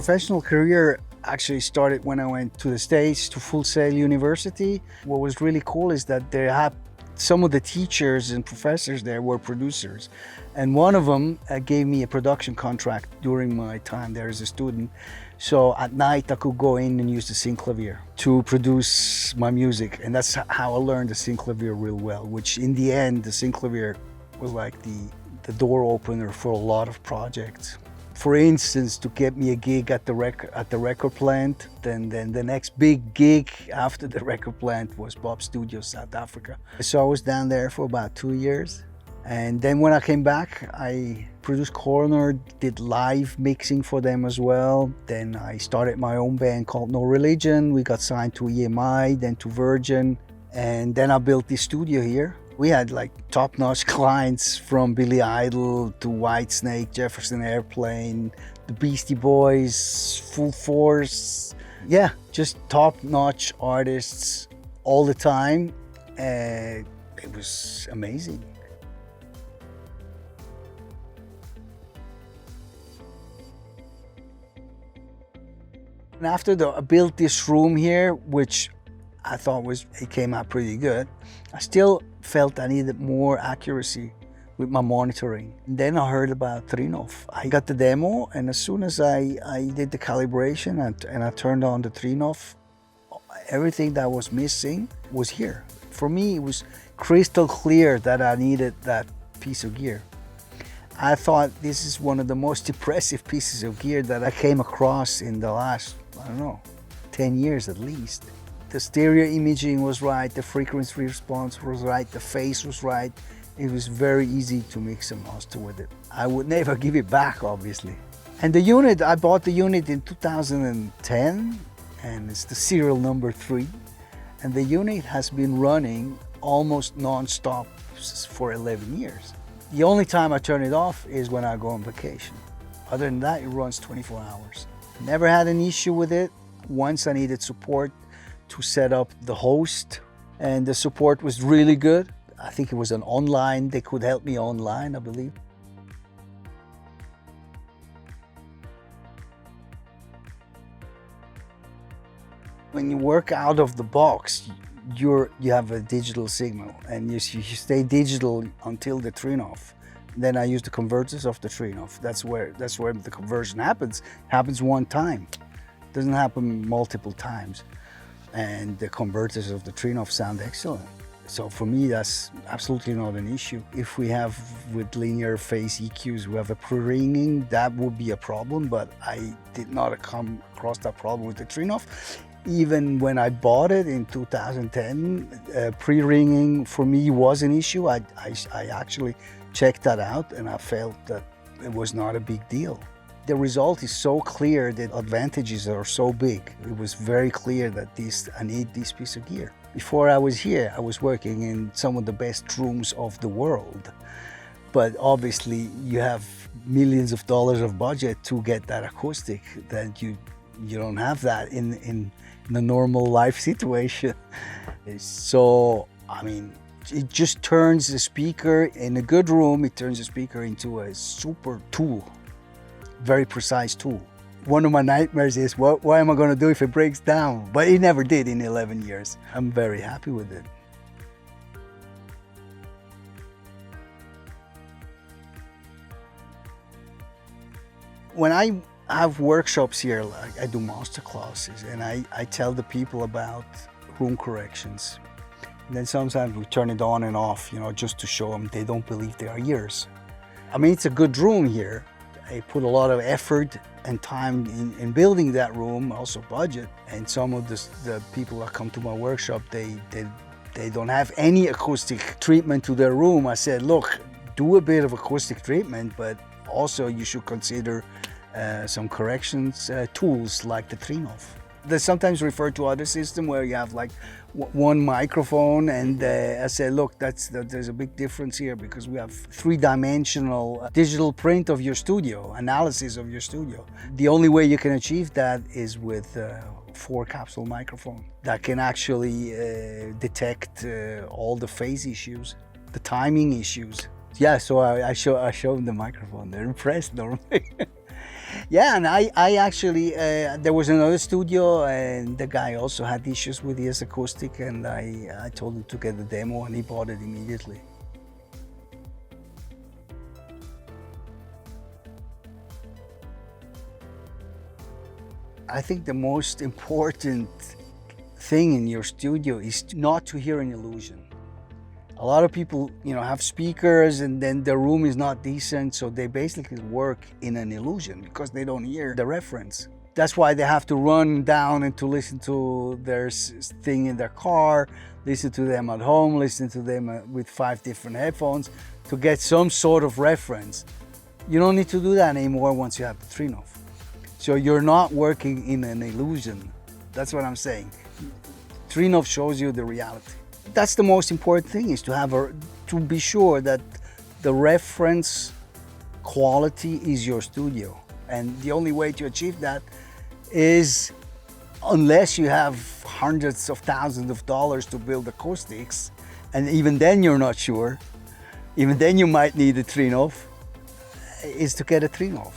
professional career actually started when I went to the States to Full Sail University. What was really cool is that they had some of the teachers and professors there were producers. And one of them gave me a production contract during my time there as a student. So at night I could go in and use the synclavier to produce my music. And that's how I learned the synclavier real well, which in the end, the synclavier was like the door opener for a lot of projects. For instance, to get me a gig at the record plant, then the next big gig after the record plant was Bob Studios, South Africa. So I was down there for about 2 years. And then when I came back, I produced Corner, did live mixing for them as well. Then I started my own band called No Religion. We got signed to EMI, then to Virgin. And then I built this studio here. We had like top-notch clients from Billy Idol to Whitesnake, Jefferson Airplane, the Beastie Boys, Full Force. Yeah, just top-notch artists all the time. It was amazing. And after I built this room here, which I thought it came out pretty good, I still felt I needed more accuracy with my monitoring. And then I heard about Trinnov. I got the demo, and as soon as I did the calibration and I turned on the Trinnov, everything that was missing was here. For me, it was crystal clear that I needed that piece of gear. I thought this is one of the most impressive pieces of gear that I came across in the last, 10 years at least. The stereo imaging was right, the frequency response was right, the phase was right. It was very easy to mix and master with it. I would never give it back, obviously. And the unit, I bought the unit in 2010, and it's the serial number 3. And the unit has been running almost non-stop for 11 years. The only time I turn it off is when I go on vacation. Other than that, it runs 24 hours. Never had an issue with it. Once I needed support to set up the host, and the support was really good. I think it was an online, they could help me online, I believe. When you work out of the box, you have a digital signal, and you stay digital until the Trinnov. Then I use the converters of the Trinnov. That's where the conversion happens. It happens one time. It doesn't happen multiple times. And the converters of the Trinnov sound excellent. So for me, that's absolutely not an issue. If we have with linear phase EQs, we have a pre-ringing, that would be a problem, but I did not come across that problem with the Trinnov. Even when I bought it in 2010, pre-ringing for me was an issue. I actually checked that out, and I felt that it was not a big deal. The result is so clear, the advantages are so big. It was very clear that I need this piece of gear. Before I was here, I was working in some of the best rooms of the world. But obviously you have millions of dollars of budget to get that acoustic, that you don't have that in the normal life situation. So, it just turns the speaker, in a good room, it turns the speaker into a super tool. Very precise tool. One of my nightmares is, what am I going to do if it breaks down? But it never did in 11 years. I'm very happy with it. When I have workshops here, like I do master classes, and I tell the people about room corrections. And then sometimes we turn it on and off, just to show them they don't believe their ears. It's a good room here. I put a lot of effort and time in building that room, also budget. And some of the people that come to my workshop, they don't have any acoustic treatment to their room. I said, look, do a bit of acoustic treatment, but also you should consider some corrections tools like the Trinnov. They sometimes refer to other system where you have like one microphone, and I said, look, there's a big difference here because we have 3-dimensional digital print of your studio, analysis of your studio. The only way you can achieve that is with 4-capsule microphone that can actually detect all the phase issues, the timing issues. Yeah, so I show them the microphone. They're impressed normally. Yeah, and I actually, there was another studio and the guy also had issues with his acoustic, and I told him to get the demo and he bought it immediately. I think the most important thing in your studio is not to hear an illusion. A lot of people, have speakers and then the room is not decent, so they basically work in an illusion because they don't hear the reference. That's why they have to run down and to listen to their thing in their car, listen to them at home, listen to them with 5 different headphones to get some sort of reference. You don't need to do that anymore once you have the Trinnov. So you're not working in an illusion. That's what I'm saying. Trinnov shows you the reality. That's the most important thing, is to be sure that the reference quality is your studio. And the only way to achieve that is, unless you have hundreds of thousands of dollars to build acoustics, and even then you're not sure, even then you might need a Trinnov, is to get a Trinnov.